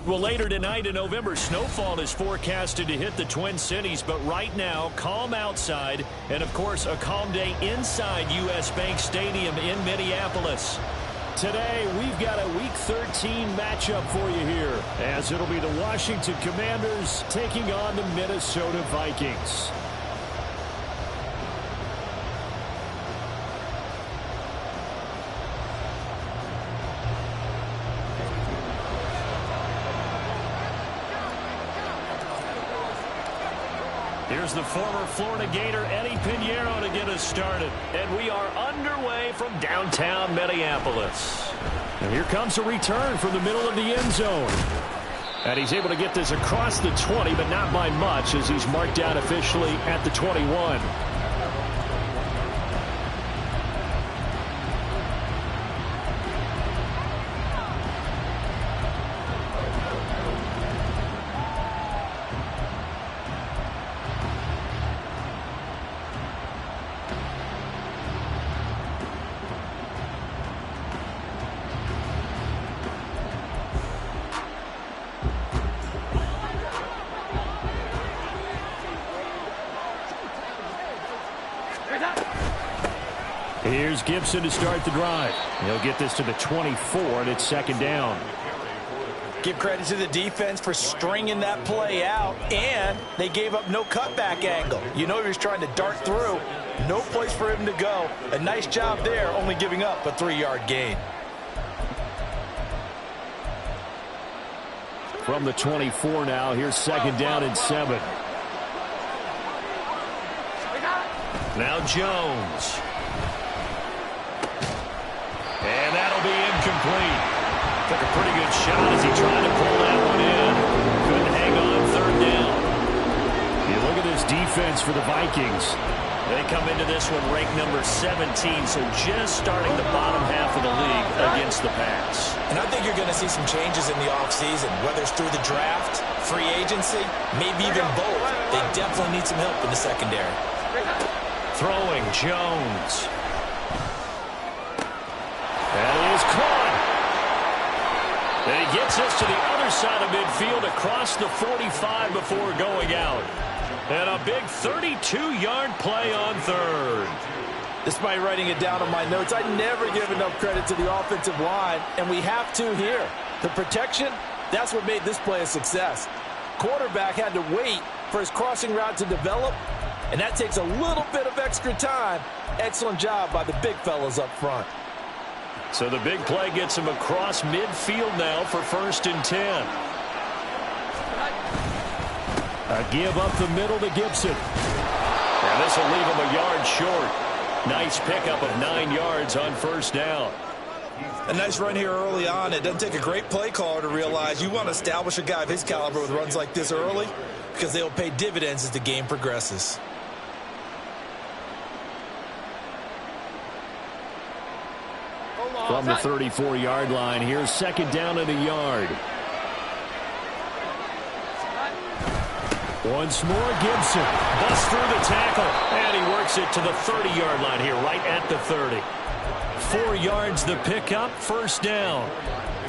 Well, later tonight in November, snowfall is forecasted to hit the Twin Cities, but right now, calm outside, and of course, a calm day inside U.S. Bank Stadium in Minneapolis. Today, we've got a Week 13 matchup for you here, as it'll be the Washington Commanders taking on the Minnesota Vikings. Here's the former Florida Gator, Eddie Pinheiro, to get us started. And we are underway from downtown Minneapolis. And here comes a return from the middle of the end zone. And he's able to get this across the 20, but not by much, as he's marked out officially at the 21. Here's Gibson to start the drive. He'll get this to the 24, and it's second down. Give credit to the defense for stringing that play out, and they gave up no cutback angle. You know he was trying to dart through. No place for him to go. A nice job there, only giving up a 3-yard gain. From the 24 now, here's second down and 7. Now Jones. And that'll be incomplete. Took a pretty good shot as he tried to pull that one in. Couldn't hang on third down. You look at this defense for the Vikings. They come into this one ranked number 17, so just starting the bottom half of the league against the pass. And I think you're going to see some changes in the offseason, whether it's through the draft, free agency, maybe even both. They definitely need some help in the secondary. Throwing Jones. That is caught. And he gets us to the other side of midfield across the 45 before going out. And a big 32-yard play on third. Despite writing it down on my notes, I never give enough credit to the offensive line, and we have to here. The protection, that's what made this play a success. Quarterback had to wait for his crossing route to develop, and that takes a little bit of extra time. Excellent job by the big fellas up front. So the big play gets him across midfield now for 1st and 10. A give up the middle to Gibson. And this will leave him a yard short. Nice pickup of 9 yards on 1st down. A nice run here early on. It doesn't take a great play caller to realize you want to establish a guy of his caliber with runs like this early, because they'll pay dividends as the game progresses. From the 34-yard line, here's second down and a yard. Once more, Gibson busts through the tackle, and he works it to the 30-yard line here, right at the 30. 4 yards the pickup, 1st down.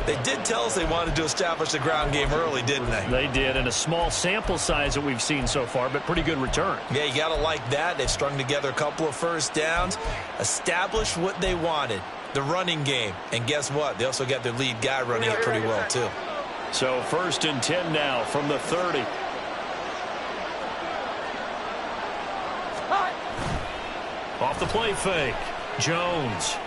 They did tell us they wanted to establish the ground game early, didn't they? They did, and a small sample size that we've seen so far, but pretty good return. Yeah, you got to like that. They've strung together a couple of 1st downs, established what they wanted, the running game. And guess what? They also got their lead guy running it pretty well, too. So 1st and 10 now from the 30. Off the play fake, Jones.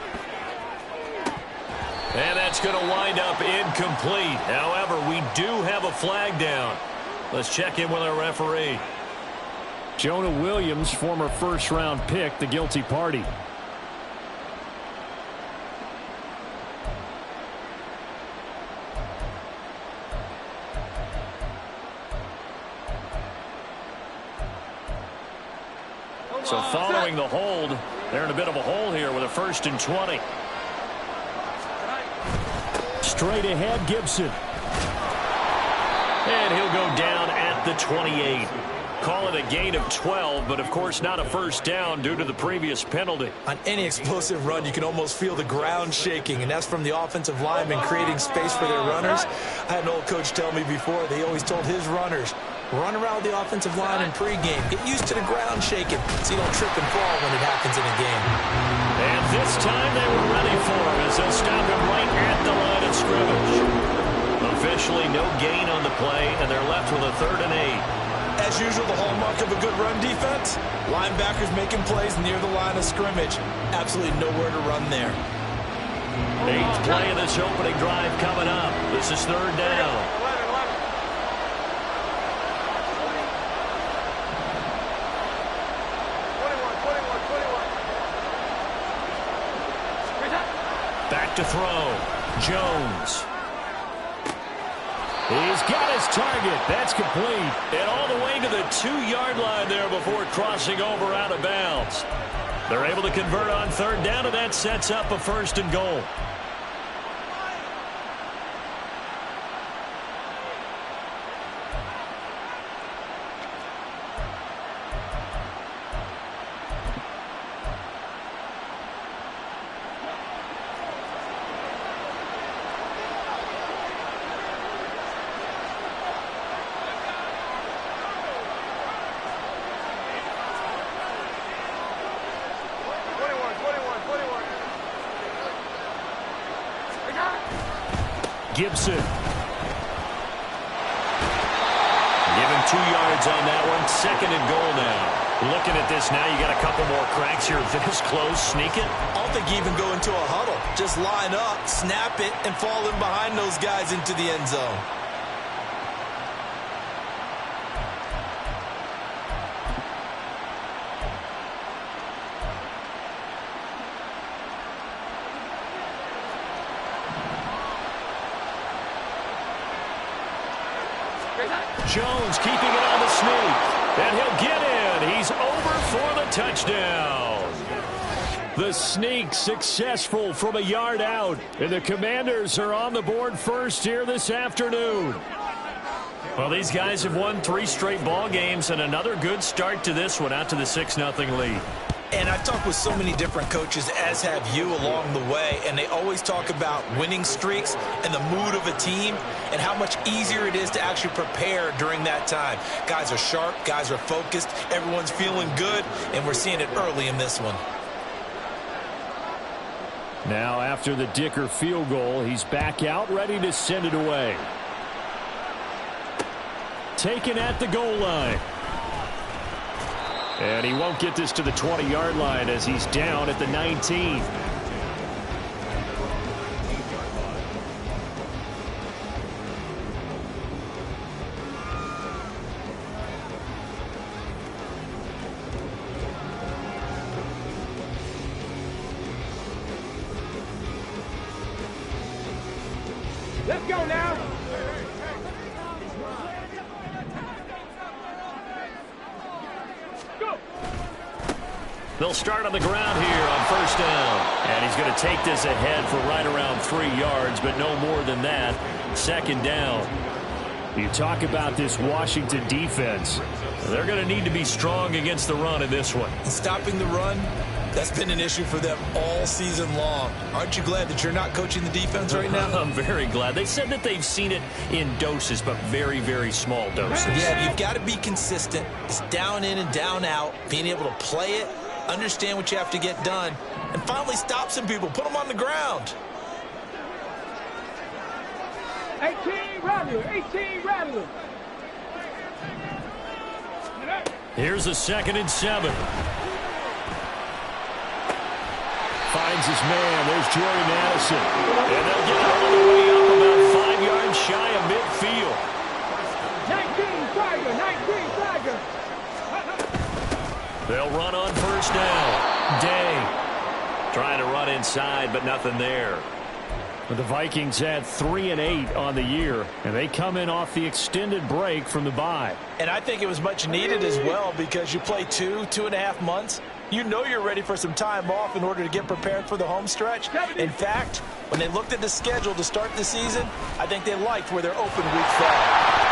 And that's going to wind up incomplete. However, we do have a flag down. Let's check in with our referee. Jonah Williams, former first-round pick, the guilty party. So following the hold, they're in a bit of a hole here with a 1st and 20. Straight ahead, Gibson. And he'll go down at the 28. Call it a gain of 12, but of course not a first down due to the previous penalty. On any explosive run, you can almost feel the ground shaking, and that's from the offensive linemen creating space for their runners. I had an old coach tell me before, they always told his runners, run around the offensive line in pregame. Get used to the ground shaking so you don't trip and fall when it happens in a game. And this time they were ready for him as they'll stop him right at the line of scrimmage. Officially no gain on the play, and they're left with a 3rd and 8. As usual, the hallmark of a good run defense, linebackers making plays near the line of scrimmage. Absolutely nowhere to run there. 8th play of this opening drive coming up. This is 3rd down. Back to throw. Jones. He's got his target. That's complete. And all the way to the 2-yard line there before crossing over out of bounds. They're able to convert on 3rd down, and that sets up a 1st and goal. Gibson. Give him 2 yards on that one. 2nd and goal now. Looking at this now, you got a couple more cracks here. This close, sneak it. I don't think you even go into a huddle. Just line up, snap it, and fall in behind those guys into the end zone. Jones keeping it on the sneak. And he'll get in. He's over for the touchdown. The sneak successful from a yard out. And the Commanders are on the board first here this afternoon. Well, these guys have won 3 straight ball games and another good start to this one out to the 6-0 lead. And I've talked with so many different coaches, as have you, along the way, and they always talk about winning streaks and the mood of a team and how much easier it is to actually prepare during that time. Guys are sharp, guys are focused, everyone's feeling good, and we're seeing it early in this one. Now, after the Dicker field goal, he's back out, ready to send it away. Taken at the goal line. And he won't get this to the 20-yard line as he's down at the 19. Let's go now. They'll start on the ground here on 1st down. And he's going to take this ahead for right around 3 yards, but no more than that. 2nd down. You talk about this Washington defense. They're going to need to be strong against the run in this one. Stopping the run, that's been an issue for them all season long. Aren't you glad that you're not coaching the defense right now? I'm very glad. They said that they've seen it in doses, but very, very small doses. Yeah, you've got to be consistent. It's down in and down out, being able to play it, understand what you have to get done, and finally stop some people, put them on the ground. 18 Rattler, 18 Rattler. Here's a 2nd and 7. Finds his man. There's Jordan Addison. And they'll get all the way up about 5 yards shy of midfield. 19 Rattler. They'll run on first down. Day trying to run inside, but nothing there. The Vikings had 3 and 8 on the year, and they come in off the extended break from the bye. And I think it was much needed as well, because you play 2.5 months. You know you're ready for some time off in order to get prepared for the home stretch. In fact, when they looked at the schedule to start the season, I think they liked where their open week fell.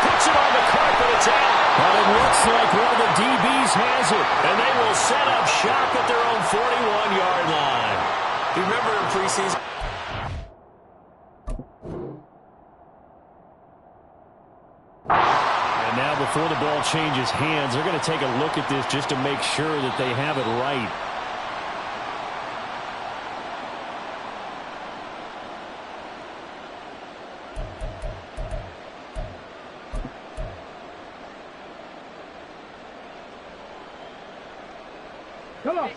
Puts it on the carpet, it's out. But it looks like one of the DBs has it, and they will set up shop at their own 41-yard line. You remember in preseason? And now before the ball changes hands, they're going to take a look at this just to make sure that they have it right.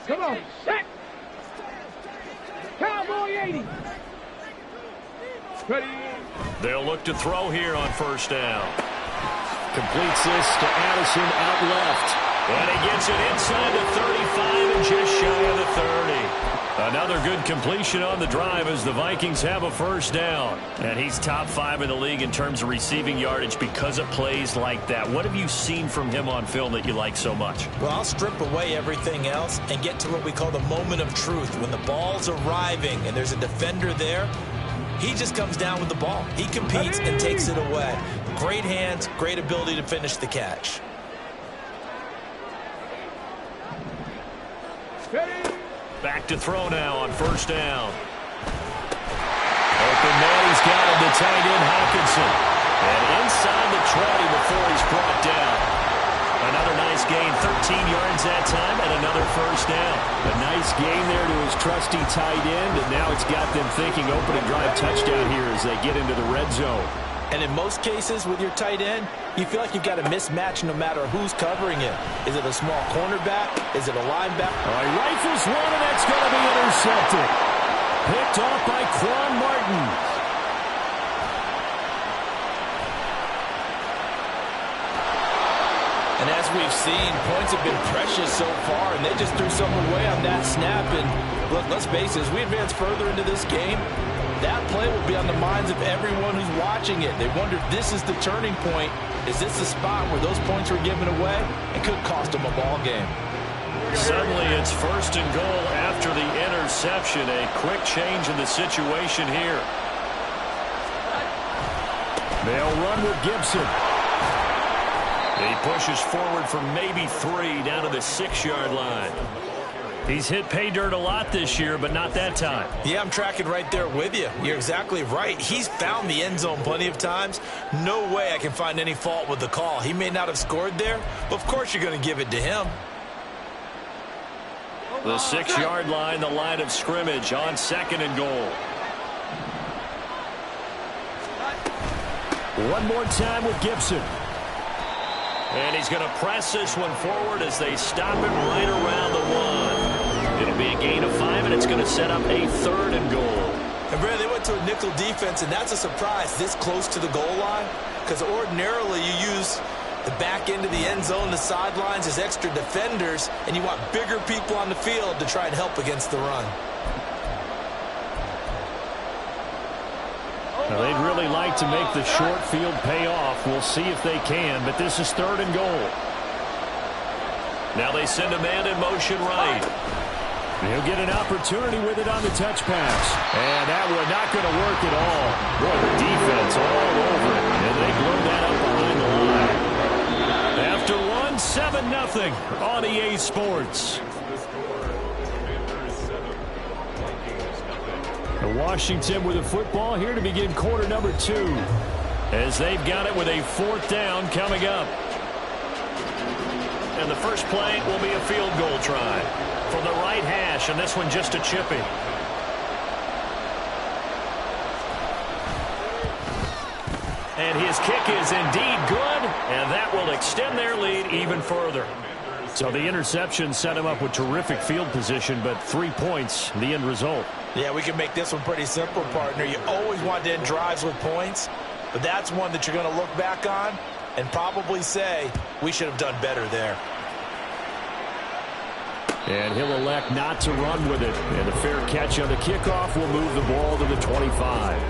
Come on, set. Cowboy 80. Ready. They'll look to throw here on first down. Completes this to Addison out left. And he gets it inside the 35 and just shy of the 30. Another good completion on the drive as the Vikings have a first down. And he's top 5 in the league in terms of receiving yardage because of plays like that. What have you seen from him on film that you like so much? Well, I'll strip away everything else and get to what we call the moment of truth. When the ball's arriving and there's a defender there, he just comes down with the ball. He competes and takes it away. Great hands, great ability to finish the catch. Back to throw now on first down. Open man, he's got him to tight end Hockenson. And inside the 20 before he's brought down. Another nice gain, 13 yards that time, and another first down. A nice gain there to his trusty tight end, and now it's got them thinking opening drive touchdown here as they get into the red zone. And in most cases with your tight end, you feel like you've got a mismatch no matter who's covering him. Is it a small cornerback? Is it a linebacker? All right, rifles one, and that's going to be intercepted. Picked off by Quan Martin. And as we've seen, points have been precious so far, and they just threw something away on that snap. And look, let's face it, as we advance further into this game, that play will be on the minds of everyone who's watching it. They wonder if this is the turning point. Is this the spot where those points were given away? It could cost them a ball game. Suddenly it's first and goal after the interception. A quick change in the situation here. They'll run with Gibson. He pushes forward for maybe 3 down to the 6-yard line. He's hit pay dirt a lot this year, but not that time. Yeah, I'm tracking right there with you. You're exactly right. He's found the end zone plenty of times. No way I can find any fault with the call. He may not have scored there, but of course you're going to give it to him. The 6-yard line, the line of scrimmage on second and goal. One more time with Gibson. And he's going to press this one forward as they stop it right around the 1. It'll be a gain of 5, and it's going to set up a 3rd and goal. And Brad, they went to a nickel defense, and that's a surprise this close to the goal line, because ordinarily you use the back end of the end zone, the sidelines as extra defenders, and you want bigger people on the field to try and help against the run. Now, they'd really like to make the short field pay off. We'll see if they can, but this is 3rd and goal. Now they send a man in motion right. He'll get an opportunity with it on the touch pass. And that one not going to work at all. Boy, the defense all over it. And they blow that up behind the line. After one, 7-0 on EA Sports. Washington with a football here to begin quarter number 2. As they've got it with a 4th down coming up. And the first play will be a field goal try from the right hash, and this one just a chippy. And his kick is indeed good, and that will extend their lead even further. So the interception set him up with terrific field position, but 3 points, the end result. Yeah, we can make this one pretty simple, partner. You always want to end drives with points, but that's one that you're going to look back on and probably say, we should have done better there. And he'll elect not to run with it. And a fair catch on the kickoff will move the ball to the 25.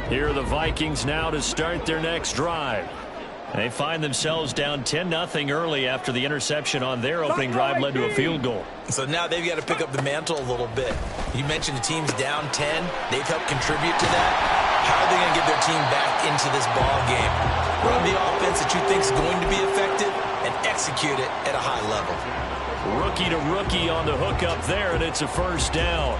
Here are the Vikings now to start their next drive. They find themselves down 10-0 early after the interception on their opening drive led to a field goal. So now they've got to pick up the mantle a little bit. You mentioned the team's down 10. They've helped contribute to that. How are they going to get their team back into this ball game? Run the offense that you think is going to be effective and execute it at a high level. Rookie to rookie on the hook up there, and it's a first down.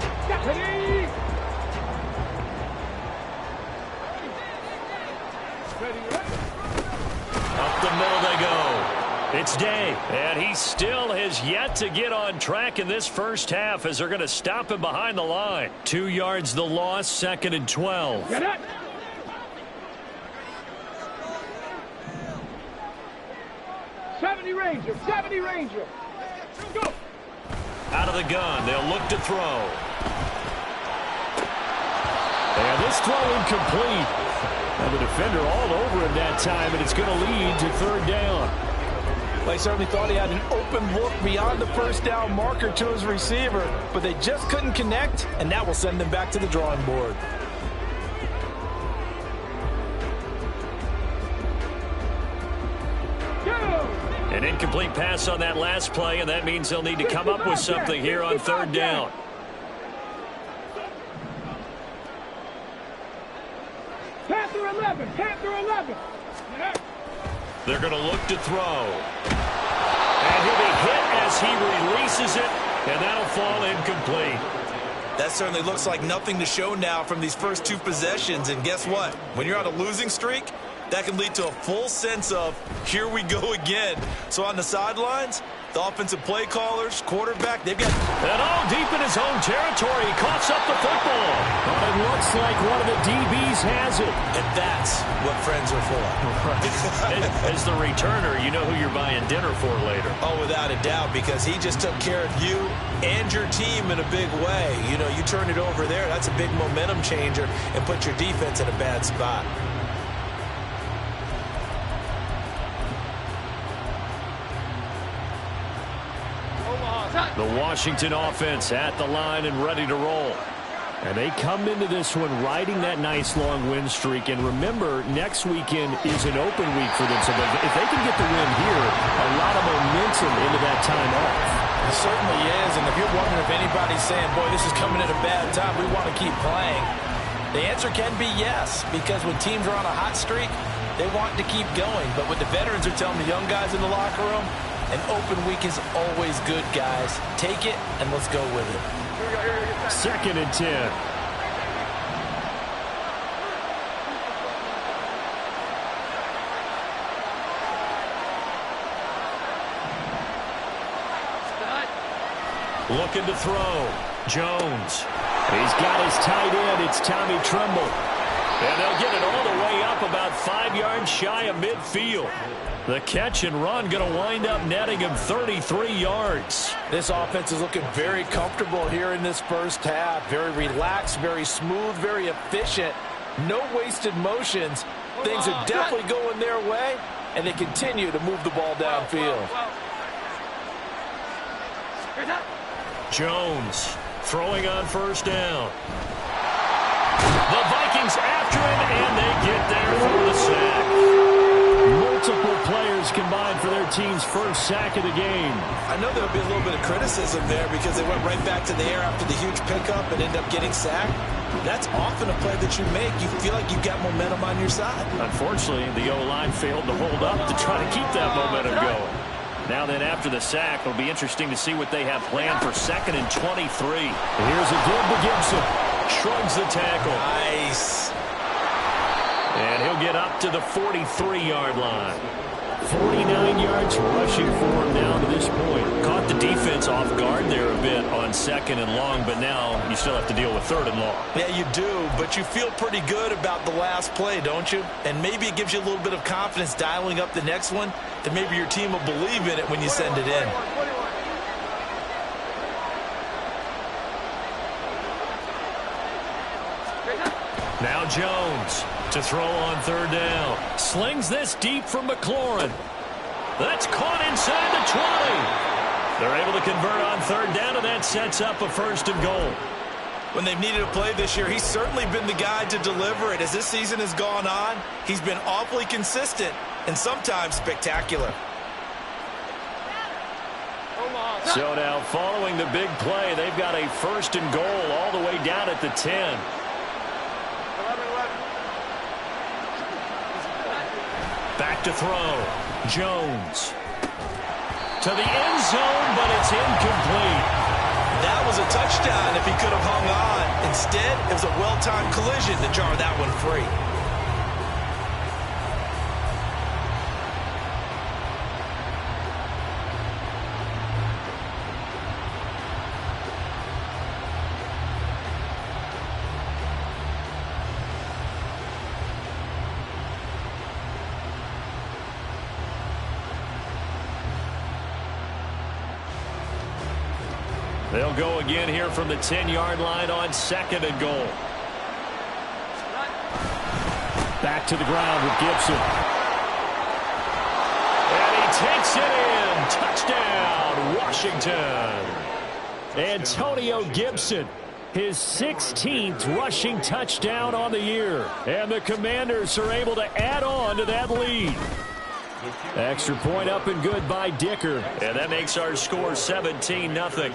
Up the middle they go. It's Day, and he still has yet to get on track in this first half as they're going to stop him behind the line. 2 yards the loss, 2nd and 12. Get it. '70 Ranger. Go. Out of the gun, they'll look to throw. And this throw incomplete. And the defender all over him that time, and it's going to lead to 3rd down. Well, he certainly thought he had an open look beyond the first down marker to his receiver, but they just couldn't connect, and that will send them back to the drawing board. An incomplete pass on that last play, and that means they'll need to come up with something here on 3rd down. Panther 11. They're going to look to throw. And he'll be hit as he releases it, and that'll fall incomplete. That certainly looks like nothing to show now from these first 2 possessions, and guess what? When you're on a losing streak, that can lead to a full sense of, here we go again. So on the sidelines, the offensive play callers, quarterback, they've got... And all deep in his own territory, he coughs up the football. But it looks like one of the DBs has it. And that's what friends are for. As the returner, you know who you're buying dinner for later. Oh, without a doubt, because he just took care of you and your team in a big way. You know, you turn it over there, that's a big momentum changer and put your defense in a bad spot. The Washington offense at the line and ready to roll. And they come into this one riding that nice long win streak. And remember, next weekend is an open week for them. So if they can get the win here, a lot of momentum into that time off. It certainly is. And if you're wondering if anybody's saying, boy, this is coming at a bad time, we want to keep playing, the answer can be yes. Because when teams are on a hot streak, they want to keep going. But what the veterans are telling the young guys in the locker room, an open week is always good, guys. Take it, and let's go with it. 2nd and 10. Looking to throw. Jones. He's got his tight end. It's Tommy Tremble. And they'll get it all the way up about 5 yards shy of midfield. The catch and run going to wind up netting him 33 yards. This offense is looking very comfortable here in this first half. Very relaxed, very smooth, very efficient. No wasted motions. Things are definitely going their way, and they continue to move the ball downfield. Jones throwing on 1st down. The Vikings after him, and they get there for the sack. Multiple players combined for their team's first sack of the game. I know there'll be a little bit of criticism there because they went right back to the air after the huge pickup and ended up getting sacked. That's often a play that you make. You feel like you've got momentum on your side. Unfortunately, the O-line failed to hold up to try to keep that momentum going. Now then, after the sack, it'll be interesting to see what they have planned for 2nd and 23. Here's a give to Gibson. Shrugs the tackle. Nice. And he'll get up to the 43-yard line. 49 yards rushing for him now to this point. Caught the defense off guard there a bit on 2nd and long, but now you still have to deal with 3rd and long. Yeah, you do, but you feel pretty good about the last play, don't you? And maybe it gives you a little bit of confidence dialing up the next one, that maybe your team will believe in it when you send it in. Now Jones to throw on 3rd down. Slings this deep from McLaurin. That's caught inside the 20. They're able to convert on 3rd down, and that sets up a 1st and goal. When they've needed a play this year, he's certainly been the guy to deliver it. As this season has gone on, he's been awfully consistent and sometimes spectacular. So now following the big play, they've got a 1st and goal all the way down at the 10. Back to throw. Jones. To the end zone, but it's incomplete. That was a touchdown if he could have hung on. Instead, it was a well-timed collision to jar that one free. They'll go again here from the 10-yard line on 2nd and goal. Back to the ground with Gibson. And he takes it in. Touchdown, Washington. Antonio Gibson, his 16th rushing touchdown on the year. And the Commanders are able to add on to that lead. Extra point up and good by Dicker. And that makes our score 17-0.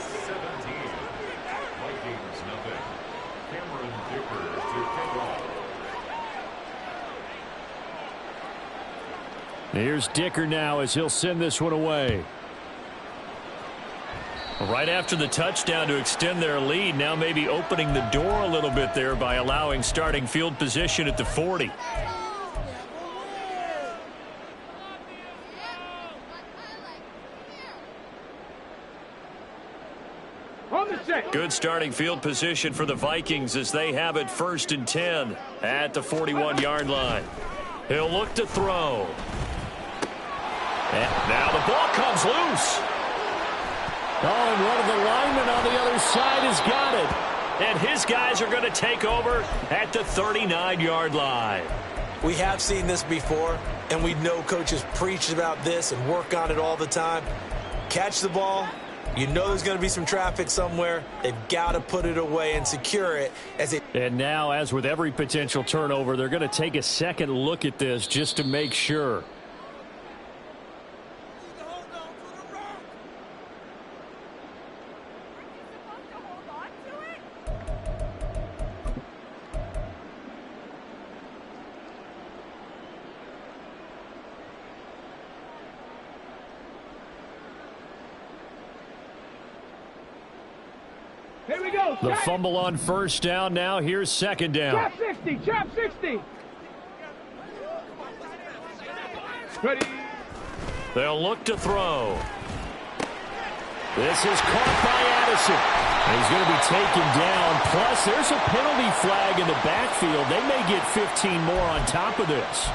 Here's Dicker now as he'll send this one away. Right after the touchdown to extend their lead, now maybe opening the door a little bit there by allowing starting field position at the 40. Good starting field position for the Vikings as they have it 1st and 10 at the 41-yard line. He'll look to throw. And now the ball comes loose. Oh, and one of the linemen on the other side has got it. And his guys are going to take over at the 39-yard line. We have seen this before, and we know coaches preach about this and work on it all the time. Catch the ball. You know there's going to be some traffic somewhere. They've got to put it away and secure it as it. And now, as with every potential turnover, they're going to take a second look at this just to make sure. Here we go. The fumble on 1st down now. Here's 2nd down. Trap 60. Trap 60. Ready. They'll look to throw. This is caught by Addison. He's going to be taken down. Plus, there's a penalty flag in the backfield. They may get 15 more on top of this.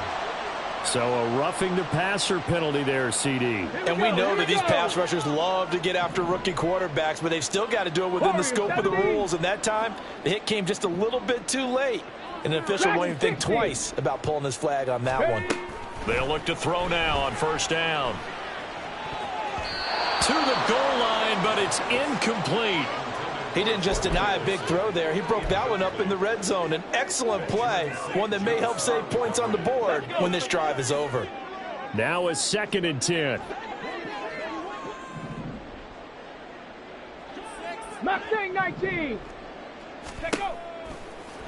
So a roughing the passer penalty there, CD. And we know that these pass rushers love to get after rookie quarterbacks, but they've still got to do it within the scope of the rules. And that time, the hit came just a little bit too late. And the official won't even think twice about pulling his flag on that one. They'll look to throw now on 1st down. To the goal line, but it's incomplete. He didn't just deny a big throw there. He broke that one up in the red zone. An excellent play, one that may help save points on the board when this drive is over. Now a 2nd and 10. Mustang 19.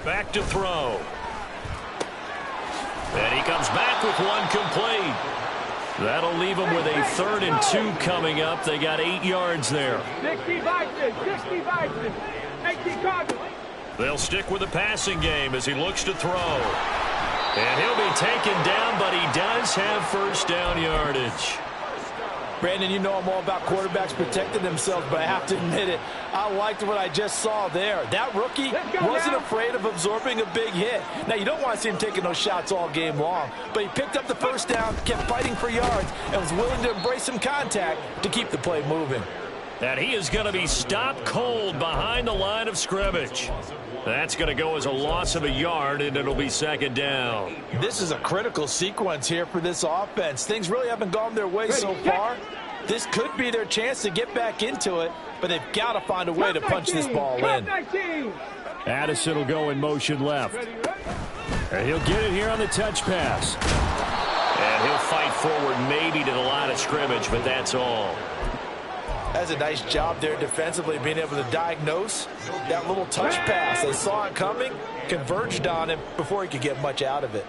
Back to throw. And he comes back with one complete. That'll leave them with a 3rd and 2 coming up. They got 8 yards there. 60 Vikings. 60 Vikings. 18 Cardinals. They'll stick with the passing game as he looks to throw. And he'll be taken down, but he does have first down yardage. Brandon, you know I'm all about quarterbacks protecting themselves, but I have to admit it, I liked what I just saw there. That rookie wasn't afraid of absorbing a big hit. Now, you don't want to see him taking those shots all game long, but he picked up the first down, kept fighting for yards, and was willing to embrace some contact to keep the play moving. And he is going to be stopped cold behind the line of scrimmage. That's going to go as a loss of a yard, and it'll be second down. This is a critical sequence here for this offense. Things really haven't gone their way so far. This could be their chance to get back into it, but they've got to find a way to punch this ball in. Addison will go in motion left. And he'll get it here on the touch pass. And he'll fight forward maybe to the line of scrimmage, but that's all. That's a nice job there defensively, being able to diagnose that little touch pass. They saw it coming, converged on him before he could get much out of it.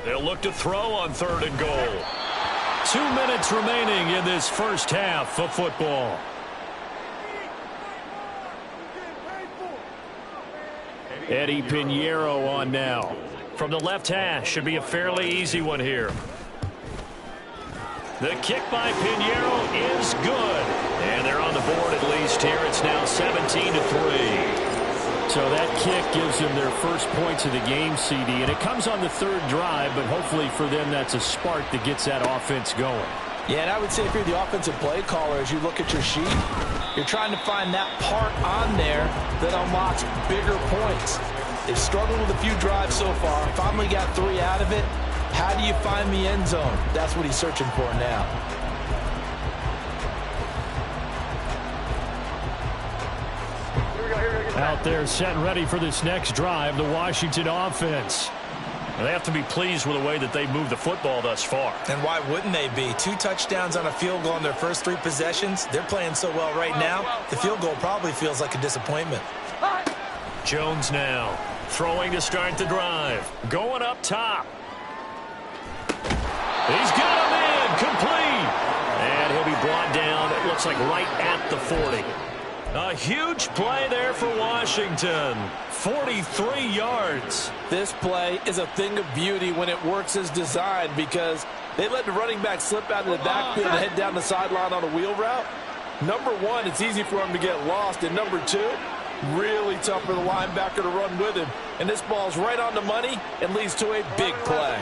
They'll look to throw on 3rd and goal. 2 minutes remaining in this first half of football. Eddie Pinheiro on now. From the left hash, should be a fairly easy one here. The kick by Pinheiro is good. And they're on the board at least here. It's now 17-3. So that kick gives them their first points of the game, CD. And it comes on the 3rd drive, but hopefully for them that's a spark that gets that offense going. Yeah, and I would say if you're the offensive play caller, as you look at your sheet, you're trying to find that part on there that unlocks bigger points. They've struggled with a few drives so far. Finally got 3 out of it. How do you find the end zone? That's what he's searching for now. Out there set and ready for this next drive, the Washington offense. They have to be pleased with the way that they've moved the football thus far. And why wouldn't they be? 2 touchdowns on a field goal in their first 3 possessions. They're playing so well right now, the field goal probably feels like a disappointment. Jones now throwing to start the drive. Going up top. He's got him in, complete. And he'll be brought down, it looks like right at the 40. A huge play there for Washington. 43 yards. This play is a thing of beauty when it works as designed because they let the running back slip out of the backfield and head down the sideline on a wheel route. Number 1, it's easy for him to get lost. And number 2, really tough for the linebacker to run with him. And this ball's right on the money and leads to a big play.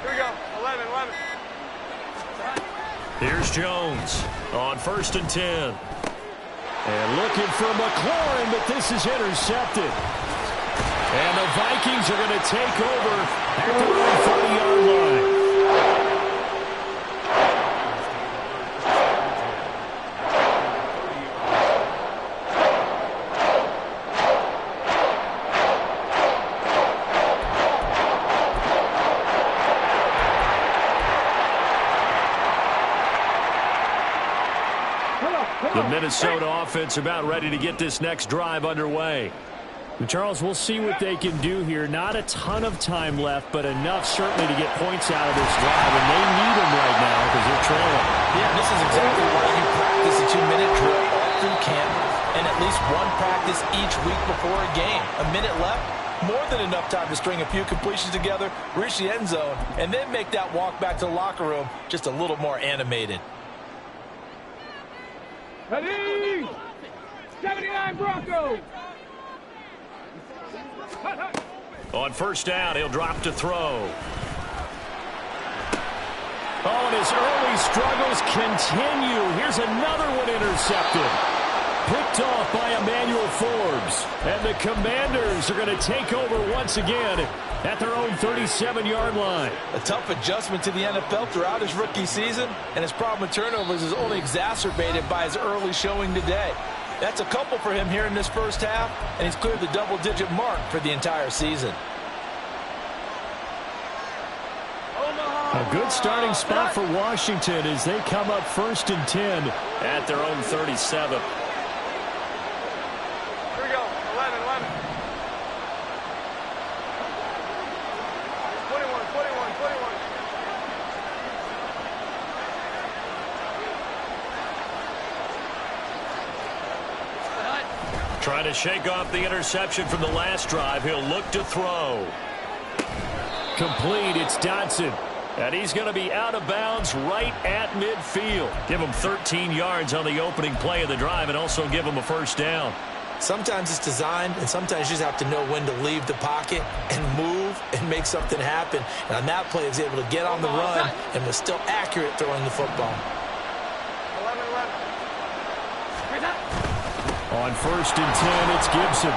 Here we go. 11. Here's Jones on 1st and 10. And looking for McLaurin, but this is intercepted. And the Vikings are going to take over at the 40-yard line. The Minnesota offense about ready to get this next drive underway. Charles, we'll see what they can do here. Not a ton of time left, but enough certainly to get points out of this drive, and they need them right now because they're trailing. Yeah, this is exactly why you practice a 2-minute drill all through camp and at least 1 practice each week before a game. A minute left, more than enough time to string a few completions together, reach the end zone, and then make that walk back to the locker room just a little more animated. Ready? 79 Broncos. On 1st down, he'll drop to throw. Oh, and his early struggles continue. Here's another one intercepted. Picked off by Emmanuel Forbes. And the Commanders are going to take over once again at their own 37-yard line. A tough adjustment to the NFL throughout his rookie season, and his problem with turnovers is only exacerbated by his early showing today. That's a couple for him here in this first half, and he's cleared the double-digit mark for the entire season. A good starting spot for Washington as they come up 1st and 10 at their own 37. Here we go. 11. 21. Trying to shake off the interception from the last drive. He'll look to throw. Complete. It's Dotson. And he's going to be out of bounds right at midfield. Give him 13 yards on the opening play of the drive and also give him a first down. Sometimes it's designed, and sometimes you just have to know when to leave the pocket and move and make something happen. And on that play, he was able to get on the run and was still accurate throwing the football. 11. On 1st and 10, it's Gibson.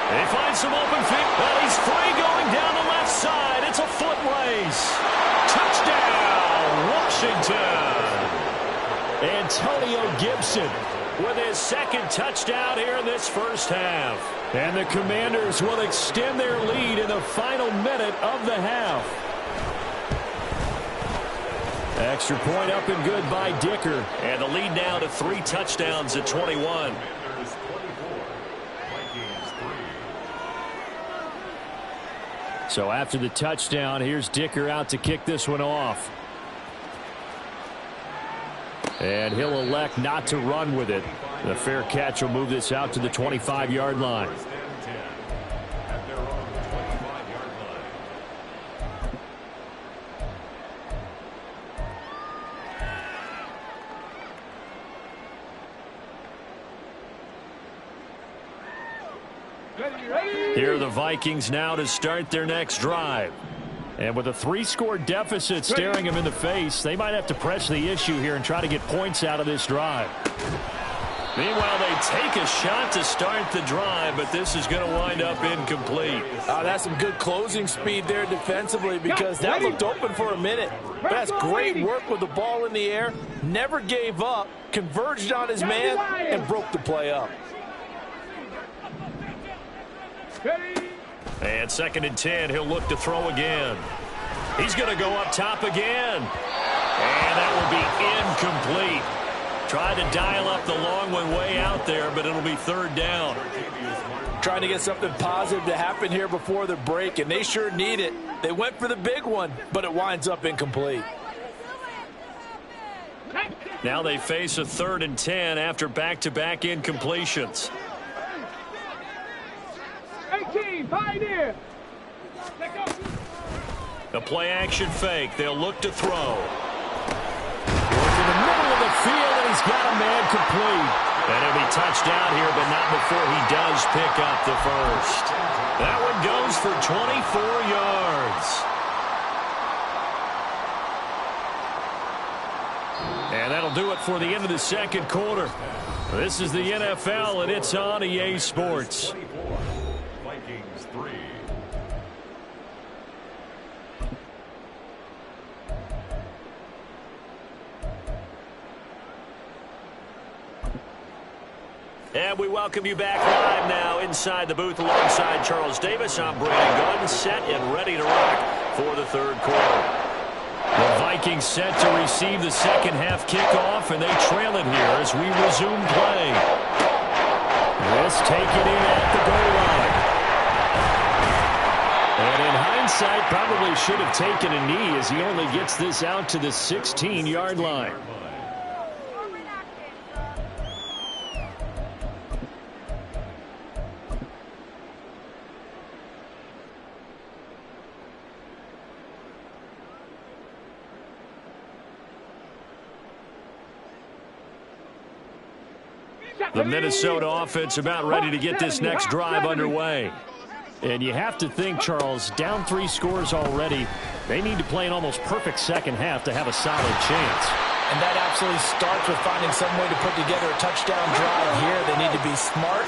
They find some open feet. Well, he's free going down the left side. It's a foot race. Touchdown, Washington. Antonio Gibson with his second touchdown here in this first half. And the Commanders will extend their lead in the final minute of the half. Extra point up and good by Dicker. And the lead now to 3 touchdowns at 21. So after the touchdown, here's Dicker out to kick this one off. And he'll elect not to run with it. The fair catch will move this out to the 25-yard line. Here are the Vikings now to start their next drive. And with a 3-score deficit staring them in the face, they might have to press the issue here and try to get points out of this drive. Meanwhile, they take a shot to start the drive, but this is going to wind up incomplete. That's some good closing speed there defensively because that looked open for a minute. But that's great work with the ball in the air. Never gave up, converged on his man, and broke the play up. And 2nd and 10, he'll look to throw again. He's going to go up top again. And that will be incomplete. Tried to dial up the long one way out there, but it'll be 3rd down. Trying to get something positive to happen here before the break, and they sure need it. They went for the big one, but it winds up incomplete. Now they face a 3rd and 10 after back-to-back incompletions. 18, Pioneer. The play-action fake. They'll look to throw. Going to the middle of the field, and he's got a man complete. And he'll be touched down here, but not before he does pick up the first. That one goes for 24 yards. And that'll do it for the end of the 2nd quarter. This is the NFL, and it's on EA Sports. Vikings 3. And we welcome you back live now inside the booth alongside Charles Davis. I'm Brandon Gunn, set and ready to rock for the 3rd quarter. The Vikings set to receive the 2nd half kickoff, and they trail it here as we resume play. This taken in at the goal line. And in hindsight, probably should have taken a knee as he only gets this out to the 16-yard line. The Minnesota offense about ready to get this next drive underway. And you have to think, Charles, down 3 scores already. They need to play an almost perfect 2nd half to have a solid chance. And that absolutely starts with finding some way to put together a touchdown drive here. They need to be smart,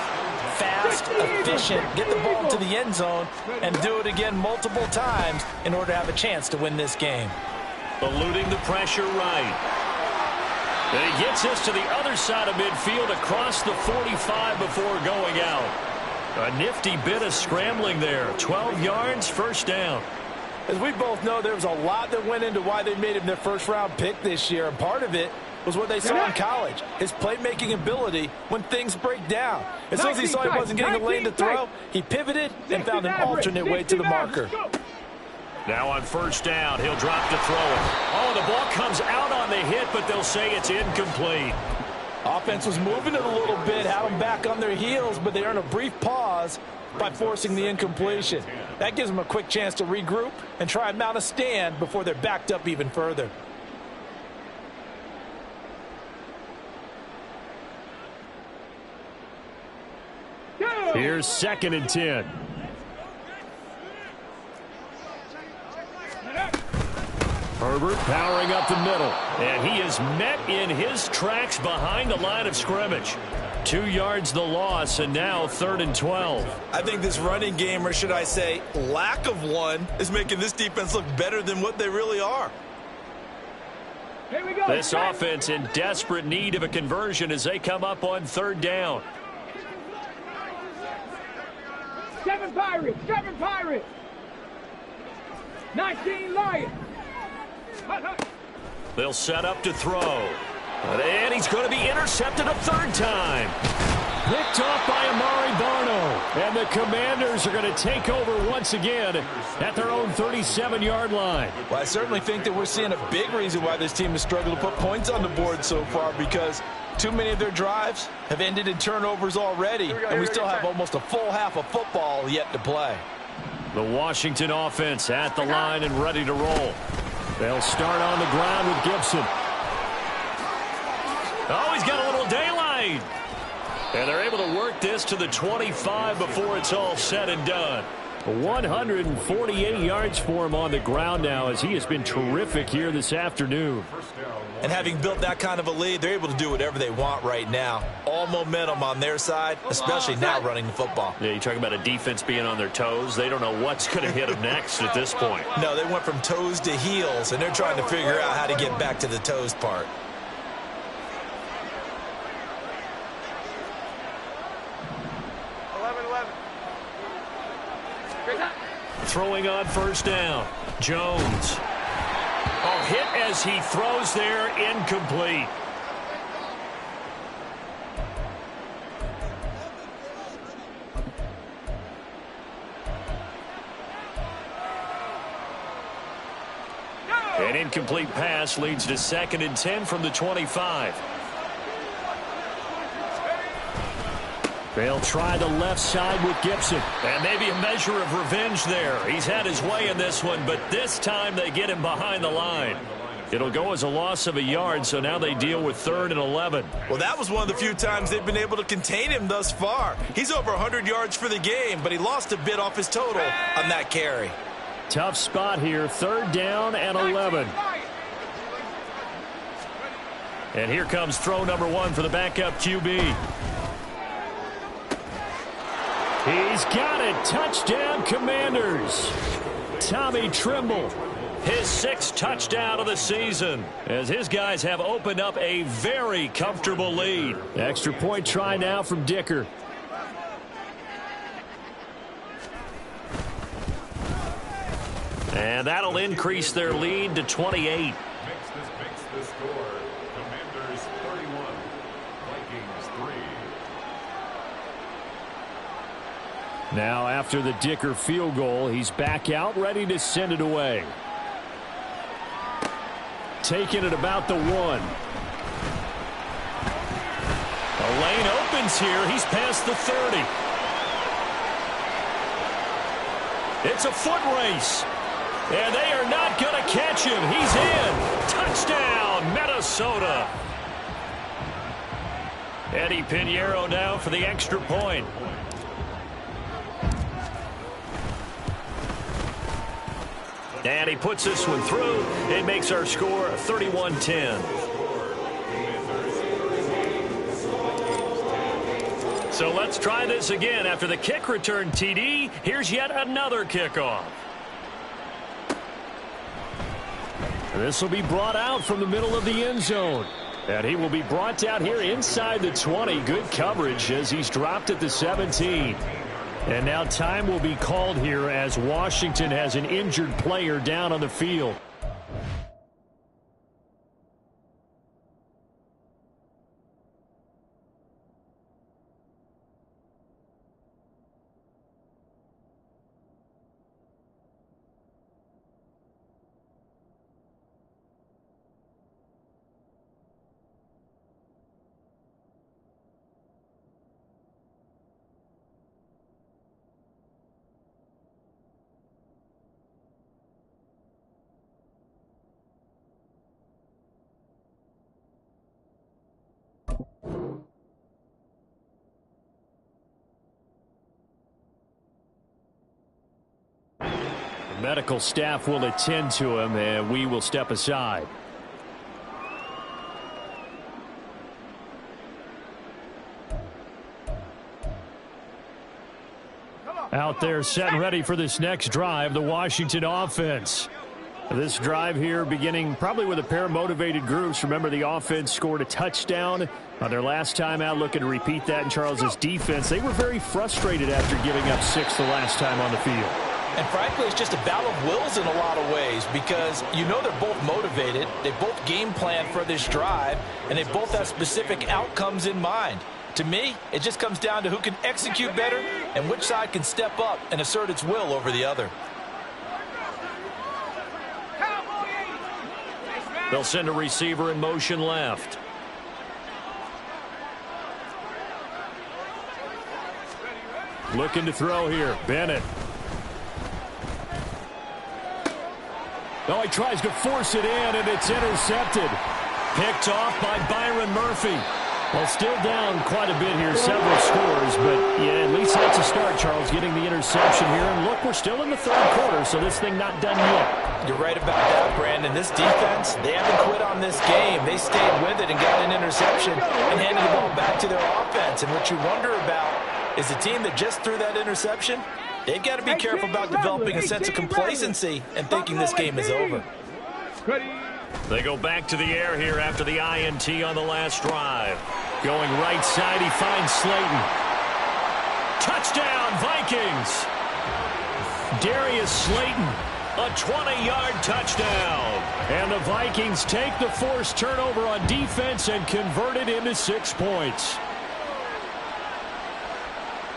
fast, efficient, get the ball to the end zone, and do it again multiple times in order to have a chance to win this game. Eluding the pressure right. And he gets us to the other side of midfield across the 45 before going out. A nifty bit of scrambling there. 12 yards, 1st down. As we both know, there was a lot that went into why they made him their 1st-round pick this year, and part of it was what they saw in college, his playmaking ability when things break down. As soon as he saw he wasn't getting a lane to throw, he pivoted and found an alternate way to the marker. Now on 1st down, he'll drop to throw it. Oh, the ball comes out on the hit, but they'll say it's incomplete. Offense was moving it a little bit, had them back on their heels, but they earned a brief pause by forcing the incompletion. That gives them a quick chance to regroup and try and mount a stand before they're backed up even further. Here's 2nd and 10. Herbert powering up the middle. And he is met in his tracks behind the line of scrimmage. 2 yards the loss, and now 3rd and 12. I think this running game, or should I say lack of one, is making this defense look better than what they really are. Here we go. This offense in desperate need of a conversion as they come up on 3rd down. 7 Pirates. 7 Pirates. 19 Lions. They'll set up to throw. And he's going to be intercepted a 3rd time. Picked off by Amari Barno. And the Commanders are going to take over once again at their own 37-yard line. Well, I certainly think that we're seeing a big reason why this team has struggled to put points on the board so far, because too many of their drives have ended in turnovers already, and we still have almost a full half of football yet to play. The Washington offense at the line and ready to roll. They'll start on the ground with Gibson. Oh, he's got a little daylight. And they're able to work this to the 25 before it's all said and done. 148 yards for him on the ground now, as he has been terrific here this afternoon. And having built that kind of a lead, they're able to do whatever they want right now. All momentum on their side, especially now running the football. Yeah, you talk about a defense being on their toes. They don't know what's going to hit them next at this point. No, they went from toes to heels, and they're trying to figure out how to get back to the toes part. Throwing on 1st down. Jones. Oh, hit as he throws there, incomplete. An incomplete pass leads to 2nd and 10 from the 25. They'll try the left side with Gibson. And maybe a measure of revenge there. He's had his way in this one, but this time they get him behind the line. It'll go as a loss of a yard, so now they deal with 3rd and 11. Well, that was one of the few times they've been able to contain him thus far. He's over 100 yards for the game, but he lost a bit off his total on that carry. Tough spot here, 3rd down and 11. And here comes throw number 1 for the backup QB. He's got it. Touchdown, Commanders. Tommy Tremble. His 6th touchdown of the season, as his guys have opened up a very comfortable lead. Extra point try now from Dicker. And that'll increase their lead to 28. Makes the score. Commanders 31, Vikings 3. Now after the Dicker field goal, he's back out ready to send it away. Taking it about the 1. The lane opens here. He's past the 30. It's a foot race. And they are not going to catch him. He's in. Touchdown, Minnesota. Eddie Pinheiro now for the extra point. And he puts this one through. It makes our score 31-10. So let's try this again. After the kick return TD, here's yet another kickoff. This will be brought out from the middle of the end zone. And he will be brought down here inside the 20. Good coverage as he's dropped at the 17. And now time will be called here as Washington has an injured player down on the field. Medical staff will attend to him, and we will step aside. Out there set and ready for this next drive, the Washington offense. This drive here beginning probably with a pair of motivated groups. Remember, the offense scored a touchdown on their last time out. Looking to repeat that in Charles's defense. They were very frustrated after giving up 6 the last time on the field. And frankly, it's just a battle of wills in a lot of ways because you know they're both motivated. They both game plan for this drive, and they both have specific outcomes in mind. To me, it just comes down to who can execute better and which side can step up and assert its will over the other. They'll send a receiver in motion left. Looking to throw here. Bennett. Oh, he tries to force it in, and it's intercepted. Picked off by Byron Murphy. Well, still down quite a bit here, several scores, but yeah, at least that's a start, Charles, getting the interception here. And look, we're still in the third quarter, so this thing not done yet. You're right about that, Brandon. This defense, they haven't quit on this game. They stayed with it and got an interception and handed the ball back to their offense. And what you wonder about is the team that just threw that interception, they've got to be careful about developing a sense of complacency and thinking this game is over. They go back to the air here after the INT on the last drive. Going right side, he finds Slayton. Touchdown, Vikings! Darius Slayton, a 20-yard touchdown. And the Vikings take the forced turnover on defense and convert it into 6 points.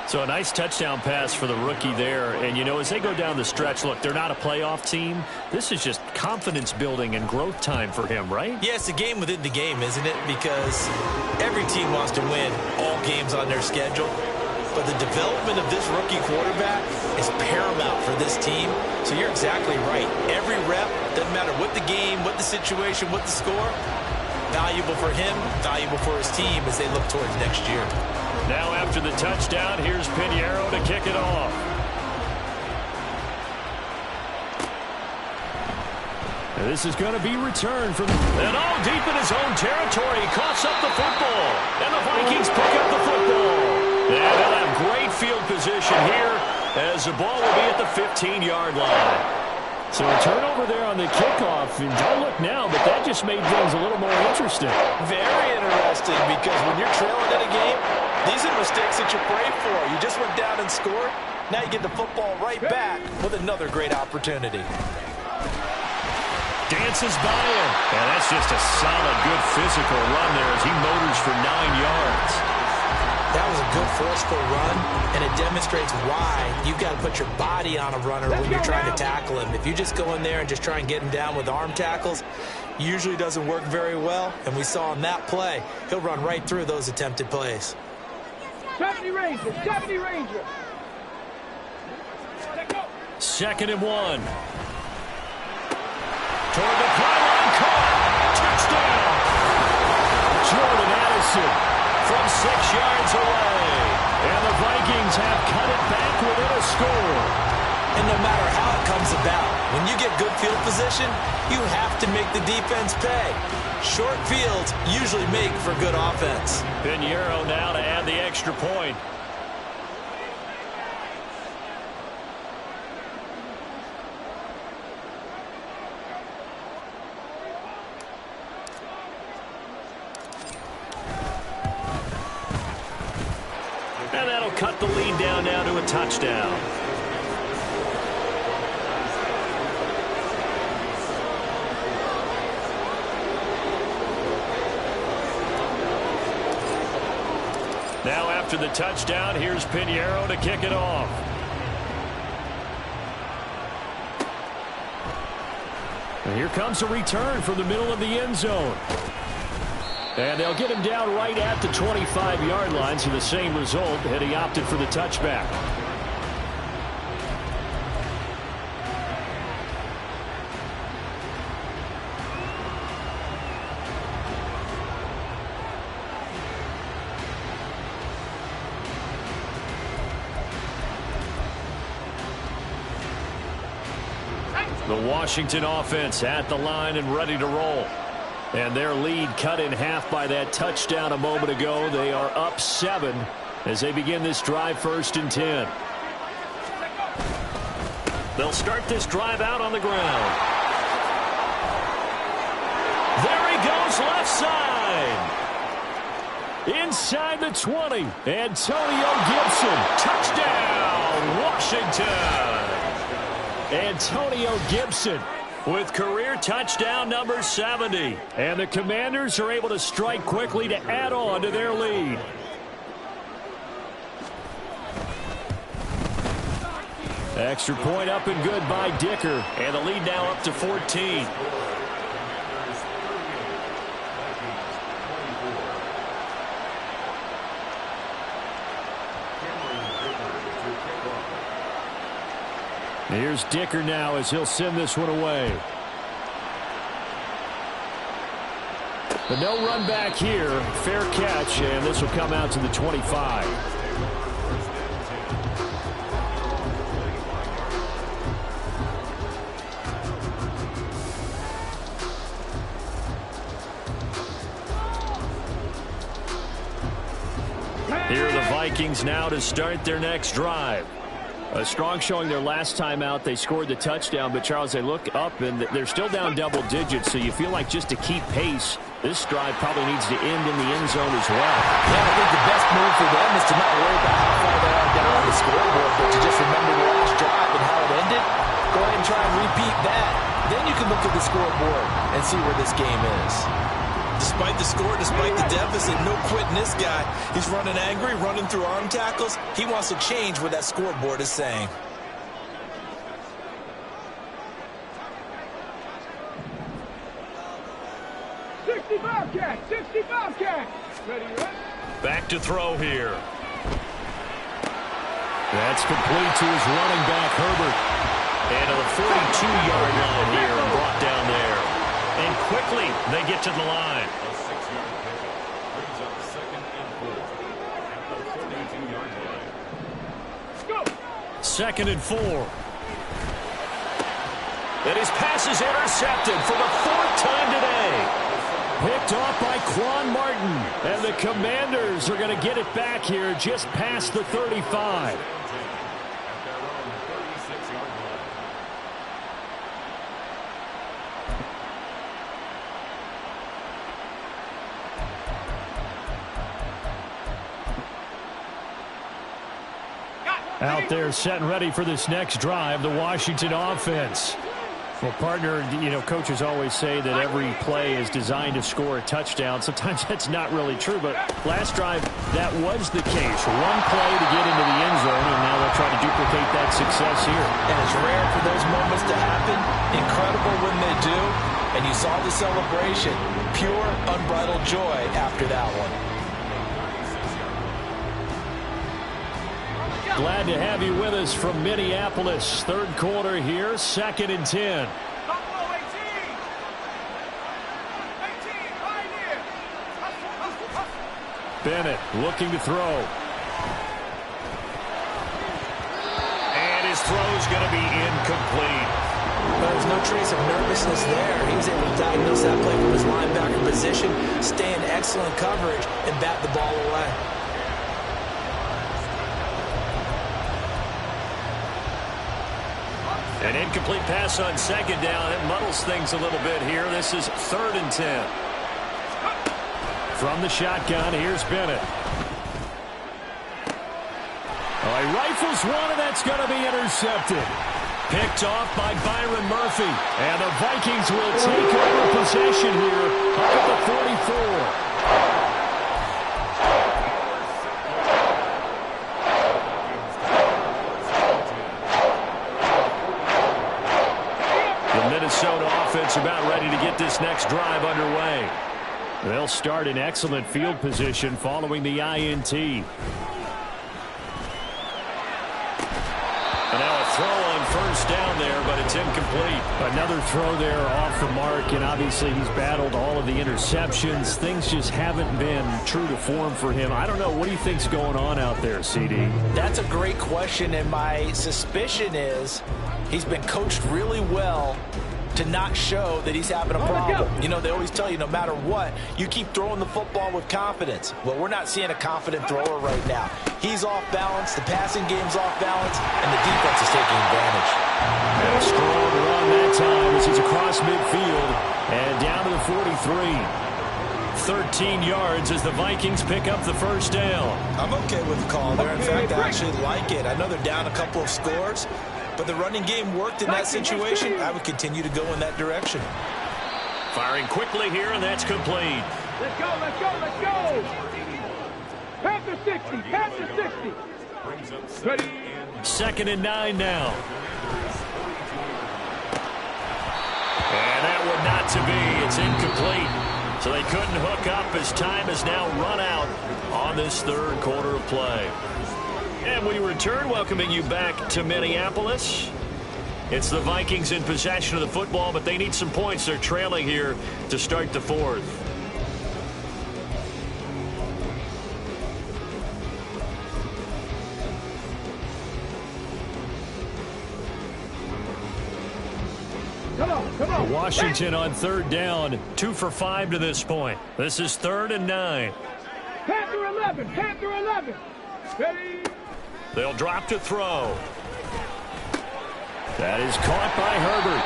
So a nice touchdown pass for the rookie there. And, you know, as they go down the stretch, look, they're not a playoff team. This is just confidence building and growth time for him, right? Yeah, it's a game within the game, isn't it? Because every team wants to win all games on their schedule. But the development of this rookie quarterback is paramount for this team. So you're exactly right. Every rep, doesn't matter what the game, what the situation, what the score, valuable for him, valuable for his team as they look towards next year. Now after the touchdown, here's Pinheiro to kick it off. And this is going to be returned from... And all deep in his own territory. He coughs up the football. And the Vikings pick up the football. And they'll have great field position here as the ball will be at the 15-yard line. So a turnover there on the kickoff. And don't look now, but that just made things a little more interesting. Very interesting because when you're trailing in a game, these are mistakes that you pray for. You just went down and scored. Now you get the football right back with another great opportunity. Dances by him. And that's just a solid, good physical run there as he motors for 9 yards. That was a good forceful run, and it demonstrates why you've got to put your body on a runner when you're trying to tackle him. If you just go in there and just try and get him down with arm tackles, usually doesn't work very well. And we saw on that play, he'll run right through those attempted plays. 70 Ranger, 70 Ranger. 2nd and 1. Toward the pylon, caught. Touchdown. Jordan Addison from 6 yards away. And the Vikings have cut it back within a score. And no matter how it comes about, when you get good field position, you have to make the defense pay. Short fields usually make for good offense. Pinheiro now to add the extra point. And that'll cut the lead down now to a touchdown. Now after the touchdown, here's Pinheiro to kick it off. And here comes a return from the middle of the end zone. And they'll get him down right at the 25-yard line, so the same result had he opted for the touchback. The Washington offense at the line and ready to roll. And their lead cut in half by that touchdown a moment ago. They are up 7 as they begin this drive, 1st and 10. They'll start this drive out on the ground. There he goes, left side. Inside the 20. Antonio Gibson. Touchdown, Washington. Antonio Gibson with career touchdown number 70. And the Commanders are able to strike quickly to add on to their lead. Extra point up and good by Dicker. And the lead now up to 14. Here's Dicker now as he'll send this one away. But no run back here. Fair catch, and this will come out to the 25. Here are the Vikings now to start their next drive. A strong showing their last time out. They scored the touchdown, but, Charles, they look up, and they're still down double digits, so you feel like just to keep pace, this drive probably needs to end in the end zone as well. Yeah, I think the best move for them is to not worry about how far they are down on the scoreboard, but to just remember the last drive and how it ended. Go ahead and try and repeat that. Then you can look at the scoreboard and see where this game is. Despite the score, despite the deficit, no quitting this guy. He's running angry, running through arm tackles. He wants to change what that scoreboard is saying. Back to throw here. That's complete to his running back, Herbert. And to the 42-yard line here and brought down there. And quickly, they get to the line. A 6-yard pickup brings up 2nd and 4 at the 42-yard line. 2nd and 4. And his pass is intercepted for the 4th time today. Picked off by Quan Martin. And the Commanders are going to get it back here just past the 35. Out there set and ready for this next drive, the Washington offense. Well, partner, coaches always say that every play is designed to score a touchdown. Sometimes that's not really true, but last drive, that was the case. One play to get into the end zone, and now they'll try to duplicate that success here. And it's rare for those moments to happen. Incredible when they do. And you saw the celebration. Pure, unbridled joy after that one. Glad to have you with us from Minneapolis. 3rd quarter here, 2nd and 10. Bennett looking to throw. And his throw's going to be incomplete. There's no trace of nervousness there. He was able to diagnose that play from his linebacker position, stay in excellent coverage, and bat the ball away. An incomplete pass on 2nd down. It muddles things a little bit here. This is 3rd and 10. From the shotgun, here's Bennett. Oh, he rifles one, and that's going to be intercepted. Picked off by Byron Murphy. And the Vikings will take over possession here up at the 44. Minnesota offense about ready to get this next drive underway. They'll start in excellent field position following the INT. And now a throw on 1st down there, but it's incomplete. Another throw there off the mark, and obviously he's battled all of the interceptions. Things just haven't been true to form for him. I don't know. What do you think's going on out there, CD? That's a great question, and my suspicion is he's been coached really well to not show that he's having a problem. You know, they always tell you no matter what, you keep throwing the football with confidence. Well, we're not seeing a confident thrower right now. He's off balance, the passing game's off balance, and the defense is taking advantage. And a strong run that time as he's across midfield and down to the 43. 13 yards as the Vikings pick up the first down. I'm okay with the call there. In fact, I actually like it. I know they're down a couple of scores, but the running game worked in that situation. I would continue to go in that direction. Firing quickly here, and that's complete. Let's go, let's go, let's go! Panther 60, Panther 60. Ready? 2nd and 9 now. And that one not to be. It's incomplete. So they couldn't hook up as time has now run out on this third quarter of play. And we return, welcoming you back to Minneapolis. It's the Vikings in possession of the football, but they need some points. They're trailing here to start the fourth. Come on. Washington on 3rd down, 2 for 5 to this point. This is 3rd and 9. Panther 11, Panther 11. Ready? They'll drop to throw. That is caught by Herbert.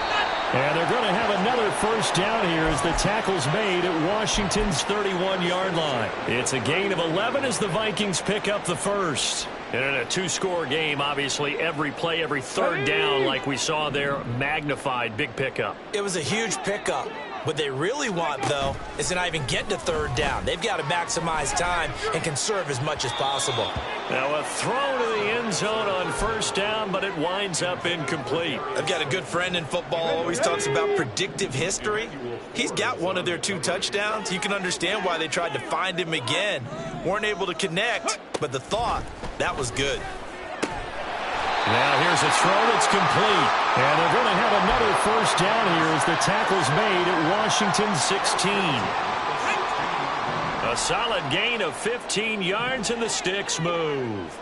And they're going to have another first down here as the tackle's made at Washington's 31-yard line. It's a gain of 11 as the Vikings pick up the first. And in a 2-score game, obviously every play, every third down, like we saw there, magnified, big pickup. It was a huge pickup. What they really want, though, is to not even get to 3rd down. They've got to maximize time and conserve as much as possible. Now a throw to the end zone on 1st down, but it winds up incomplete. I've got a good friend in football, always talks about predictive history. He's got one of their 2 touchdowns. You can understand why they tried to find him again. Weren't able to connect, but the thought, that was good. Now here's a throw that's complete. And they're going to have another first down here as the tackle's made at Washington's 16. A solid gain of 15 yards and the sticks move.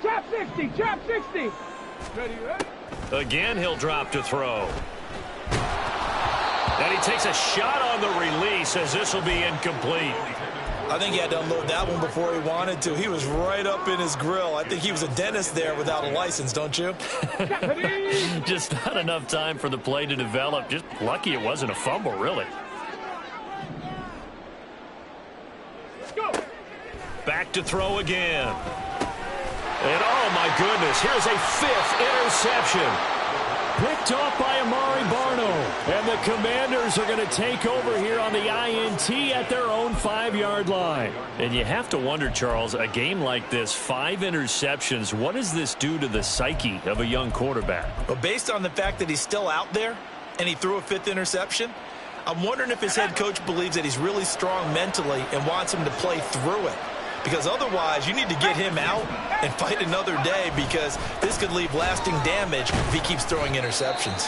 Trap 60, trap 60. Ready? Again, he'll drop to throw. And he takes a shot on the release as this will be incomplete. I think he had to unload that one before he wanted to. He was right up in his grill. I think he was a dentist there without a license, don't you? Just not enough time for the play to develop. Just lucky it wasn't a fumble, really. Go. Back to throw again. And oh my goodness, here's a 5th interception. Picked off by Amari Barno. And the Commanders are going to take over here on the INT at their own 5-yard line. And you have to wonder, Charles, a game like this, 5 interceptions, what does this do to the psyche of a young quarterback? Well, based on the fact that he's still out there and he threw a 5th interception, I'm wondering if his head coach believes that he's really strong mentally and wants him to play through it. Because otherwise, you need to get him out and fight another day, because this could leave lasting damage if he keeps throwing interceptions.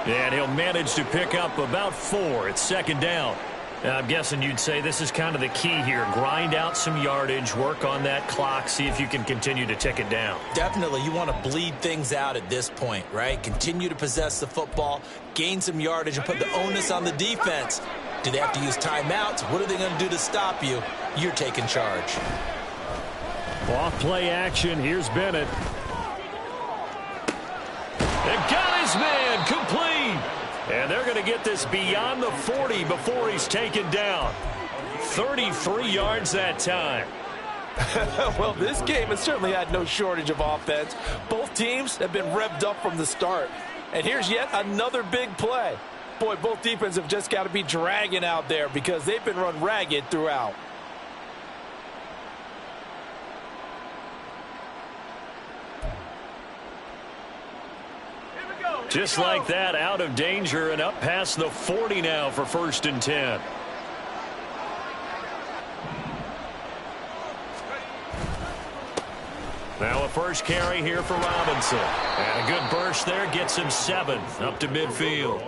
And he'll manage to pick up about 4 at 2nd down. I'm guessing you'd say this is kind of the key here. Grind out some yardage, work on that clock, see if you can continue to tick it down. Definitely, you want to bleed things out at this point, right? Continue to possess the football, gain some yardage, and put the onus on the defense. Do they have to use timeouts? What are they going to do to stop you? You're taking charge. Off play action. Here's Bennett. And got his man complete. And they're going to get this beyond the 40 before he's taken down. 33 yards that time. Well, this game has certainly had no shortage of offense. Both teams have been revved up from the start. And here's yet another big play. Boy, both defenses have just got to be dragging out there because they've been run ragged throughout. Just like that, out of danger and up past the 40 now for 1st and 10. Now a first carry here for Robinson. And a good burst there gets him 7 up to midfield.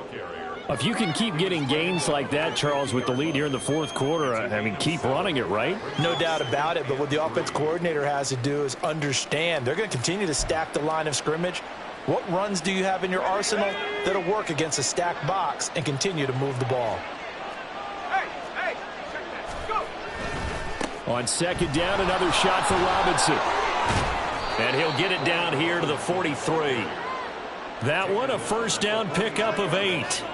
If you can keep getting gains like that, Charles, with the lead here in the 4th quarter, I mean, keep running it, right? No doubt about it, but what the offense coordinator has to do is understand they're going to continue to stack the line of scrimmage. What runs do you have in your arsenal that'll work against a stacked box and continue to move the ball? Hey, check that. Go. On second down, another shot for Robinson. And he'll get it down here to the 43. That one, a first down pickup of 8.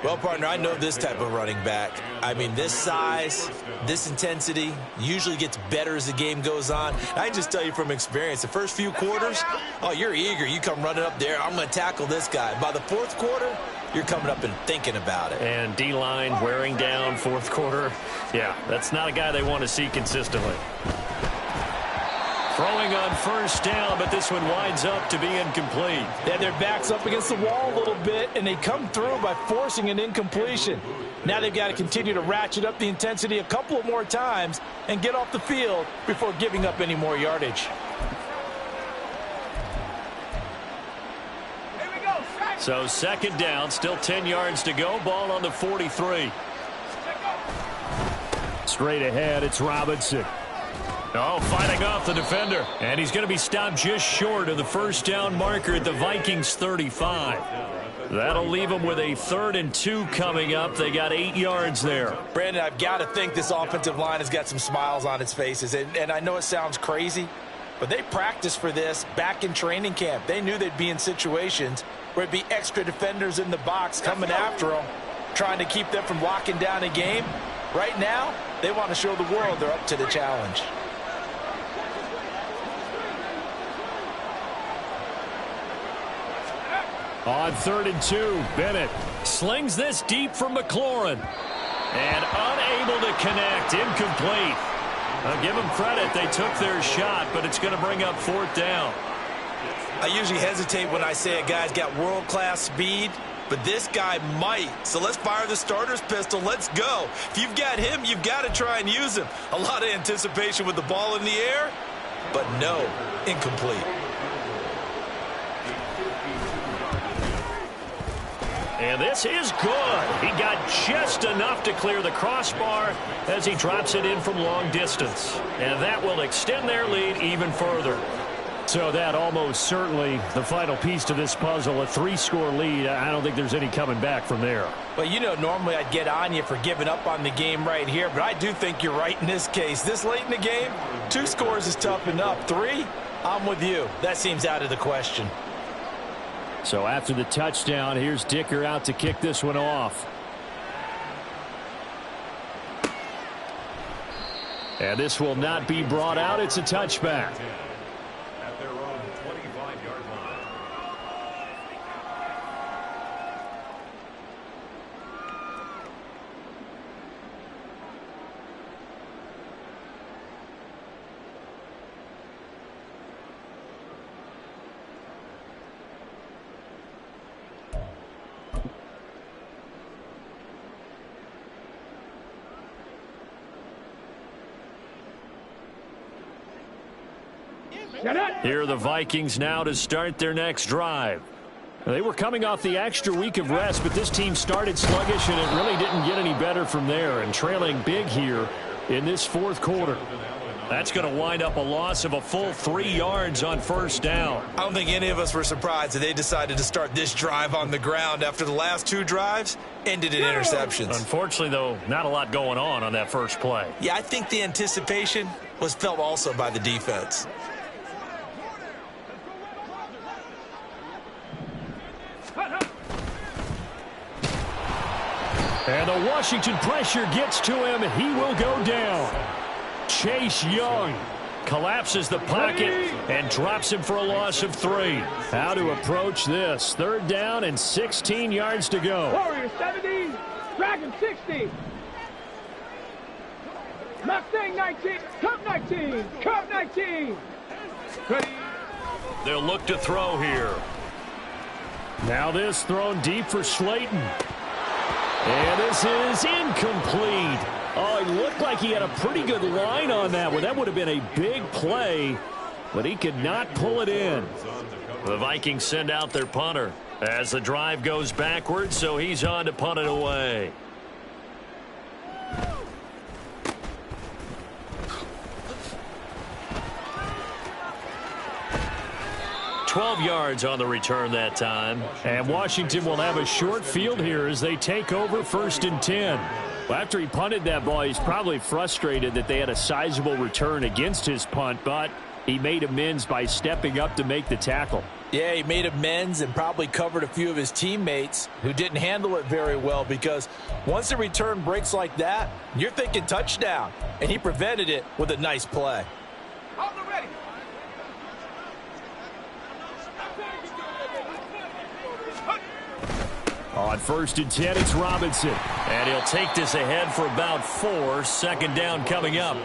Well, partner, I know this type of running back. I mean, this size, this intensity usually gets better as the game goes on. I can just tell you from experience, the first few quarters, oh, you're eager. You come running up there, I'm going to tackle this guy. By the fourth quarter, you're coming up and thinking about it. And D-line wearing down fourth quarter. Yeah, that's not a guy they want to see consistently. Throwing on first down, but this one winds up to be incomplete. Yeah, their back's up against the wall a little bit, and they come through by forcing an incompletion. Now they've got to continue to ratchet up the intensity a couple of more times and get off the field before giving up any more yardage. Here we go. So second down, still 10 yards to go. Ball on the 43. Straight ahead, it's Robinson. Oh, fighting off the defender. And he's going to be stopped just short of the first down marker at the Vikings 35. That'll leave them with a 3rd and 2 coming up. They got 8 yards there. Brandon, I've got to think this offensive line has got some smiles on its faces. And I know it sounds crazy, but they practiced for this back in training camp. They knew they'd be in situations where it'd be extra defenders in the box coming after them, trying to keep them from locking down a game. Right now, they want to show the world they're up to the challenge. On 3rd and 2, Bennett Slings this deep from McLaurin. And unable to connect. Incomplete. I'll give them credit. They took their shot, but it's going to bring up 4th down. I usually hesitate when I say a guy's got world-class speed, but this guy might. So let's fire the starter's pistol. Let's go. If you've got him, you've got to try and use him. A lot of anticipation with the ball in the air, but no, incomplete. And this is good. He got just enough to clear the crossbar as he drops it in from long distance. And that will extend their lead even further. So that almost certainly the final piece to this puzzle, a 3-score lead. I don't think there's any coming back from there. Well, you know, normally I'd get on you for giving up on the game right here, but I do think you're right in this case. This late in the game, 2 scores is tough enough. 3, I'm with you. That seems out of the question. So after the touchdown, here's Dicker out to kick this one off. And this will not be brought out. It's a touchback. At their own 25-yard line. Here are the Vikings now to start their next drive. They were coming off the extra week of rest, but this team started sluggish, and it really didn't get any better from there, and trailing big here in this 4th quarter. That's going to wind up a loss of a full 3 yards on first down. I don't think any of us were surprised that they decided to start this drive on the ground after the last 2 drives ended in interceptions. Unfortunately, though, not a lot going on that first play. Yeah, I think the anticipation was felt also by the defense. And the Washington pressure gets to him. He will go down. Chase Young collapses the pocket and drops him for a loss of 3. How to approach this. 3rd down and 16 yards to go. Warriors 70, Dragon 60. Mustang 19, Cup 19, Cup 19. Ready. They'll look to throw here. Now this thrown deep for Slayton. And this is incomplete. Oh, it looked like he had a pretty good line on that one. That would have been a big play, but he could not pull it in. The Vikings send out their punter as the drive goes backwards, so he's on to punt it away. 12 yards on the return that time. And Washington will have a short field here as they take over 1st and 10. Well, after he punted that ball, he's probably frustrated that they had a sizable return against his punt, but he made amends by stepping up to make the tackle. Yeah, he made amends and probably covered a few of his teammates who didn't handle it very well, because once the return breaks like that, you're thinking touchdown, and he prevented it with a nice play. On 1st and 10, it's Robinson. And he'll take this ahead for about 4. 2nd down coming up.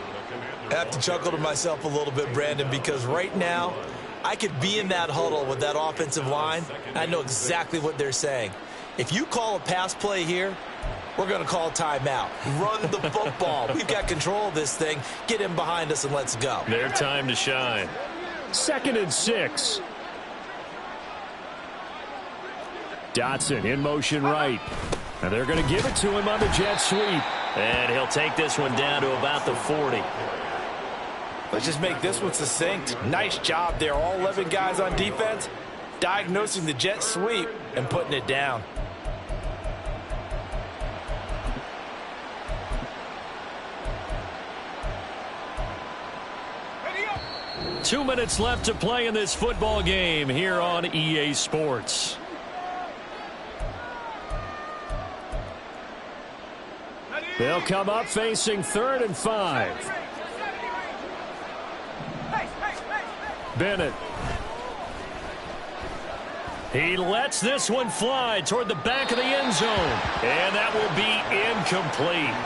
I have to chuckle to myself a little bit, Brandon, because right now I could be in that huddle with that offensive line. I know exactly what they're saying. If you call a pass play here, we're going to call timeout. Run the football. We've got control of this thing. Get in behind us and let's go. Their time to shine. 2nd and 6. Dotson in motion right. And they're going to give it to him on the jet sweep. And he'll take this one down to about the 40. Let's just make this one succinct. Nice job there. All 11 guys on defense diagnosing the jet sweep and putting it down. Up. 2 minutes left to play in this football game here on EA Sports. They'll come up facing 3rd and 5. Bennett. He lets this one fly toward the back of the end zone. And that will be incomplete.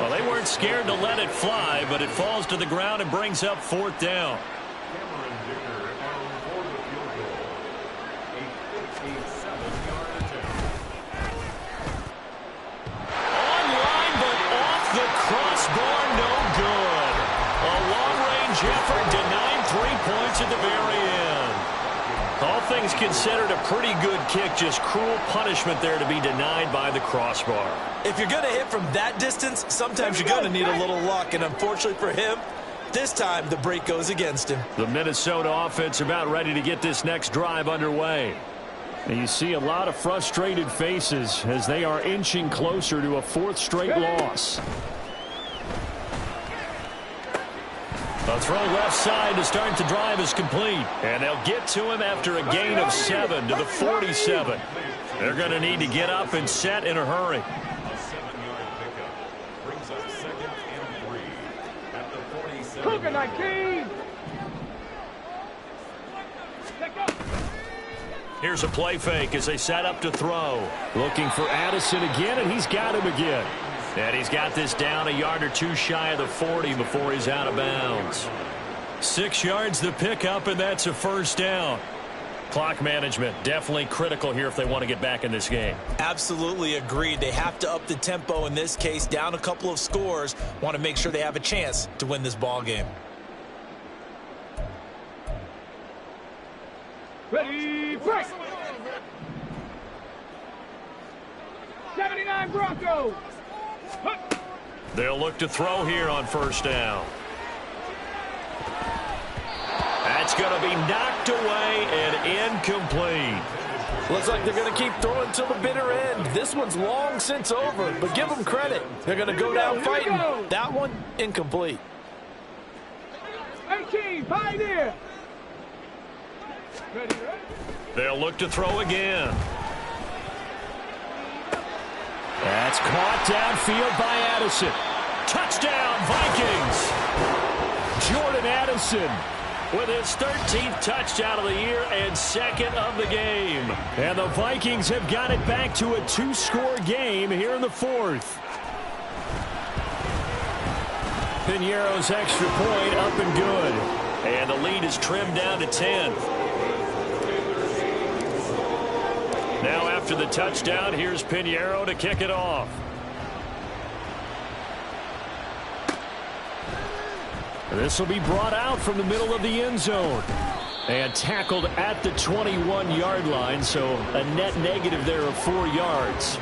Well, they weren't scared to let it fly, but it falls to the ground and brings up 4th down. Effort denied 3 points at the very end. All things considered, a pretty good kick. Just cruel punishment there to be denied by the crossbar. If you're going to hit from that distance, sometimes you're going to need a little luck. And unfortunately for him, this time the break goes against him. The Minnesota offense about ready to get this next drive underway. And you see a lot of frustrated faces as they are inching closer to a 4th straight loss. A throw left side to start the drive is complete. And they'll get to him after a gain of 7 to the 47. They're going to need to get up and set in a hurry. A 7-yard pickup brings up 2nd and 3 at the 47. Cougar 19. Here's a play fake as they set up to throw. Looking for Addison again, and he's got him again. And he's got this down a yard or 2 shy of the 40 before he's out of bounds. 6 yards the pickup, and that's a 1st down. Clock management definitely critical here if they want to get back in this game. Absolutely agreed. They have to up the tempo in this case, down a couple of scores. Want to make sure they have a chance to win this ball game. Ready, break. 79 Broncos. They'll look to throw here on 1st down. That's going to be knocked away and incomplete. Looks like they're going to keep throwing till the bitter end. This one's long since over, but give them credit. They're going to go down fighting. That one, incomplete. 18, Pioneer. Ready, ready. They'll look to throw again. That's caught downfield by Addison. Touchdown, Vikings! Jordan Addison with his 13th touchdown of the year and 2nd of the game. And the Vikings have got it back to a 2-score game here in the 4th. Piñeiro's extra point up and good. And the lead is trimmed down to 10. Now after the touchdown, here's Piñeiro to kick it off. This will be brought out from the middle of the end zone. And tackled at the 21-yard line, so a net negative there of 4 yards.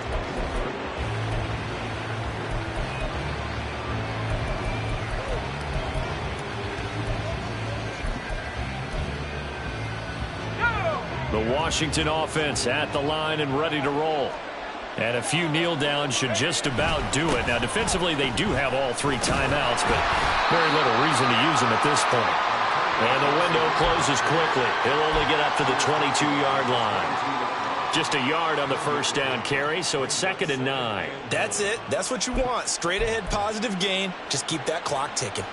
Go! The Washington offense at the line and ready to roll. And a few kneel downs should just about do it. Now, defensively, they do have all 3 timeouts, but very little reason to use them at this point. And the window closes quickly. He'll only get up to the 22-yard line. Just a yard on the first down carry, so it's 2nd and 9. That's it. That's what you want. Straight ahead positive gain. Just keep that clock ticking.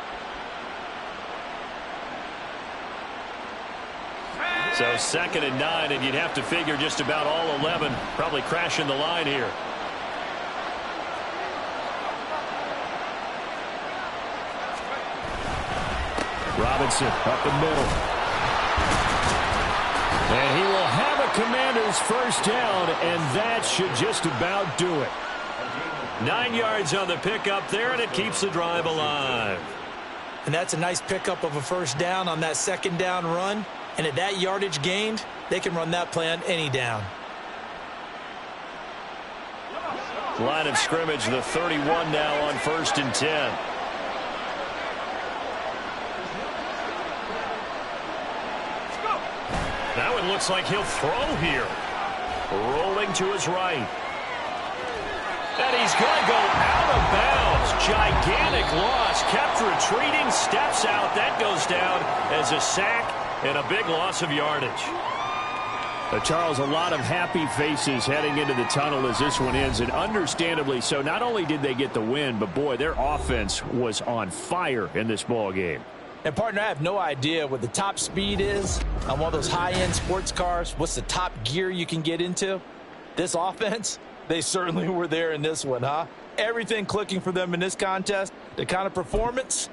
So 2nd and 9, and you'd have to figure just about all 11 probably crashing the line here. Robinson up the middle. And he will have a Commanders first down, and that should just about do it. 9 yards on the pickup there, and it keeps the drive alive. And that's a nice pickup of a first down on that 2nd down run. And at that yardage gained, they can run that play on any down. Line of scrimmage, the 31 now on 1st and 10. Now it looks like he'll throw here. Rolling to his right. And he's going to go out of bounds. Gigantic loss. Kept retreating. Steps out. That goes down as a sack and a big loss of yardage. Charles, a lot of happy faces heading into the tunnel as this one ends, and understandably so. Not only did they get the win, but, boy, their offense was on fire in this ball game. And, partner, I have no idea what the top speed is on one of those high-end sports cars. What's the top gear you can get into? This offense, they certainly were there in this one, huh? Everything clicking for them in this contest, the kind of performance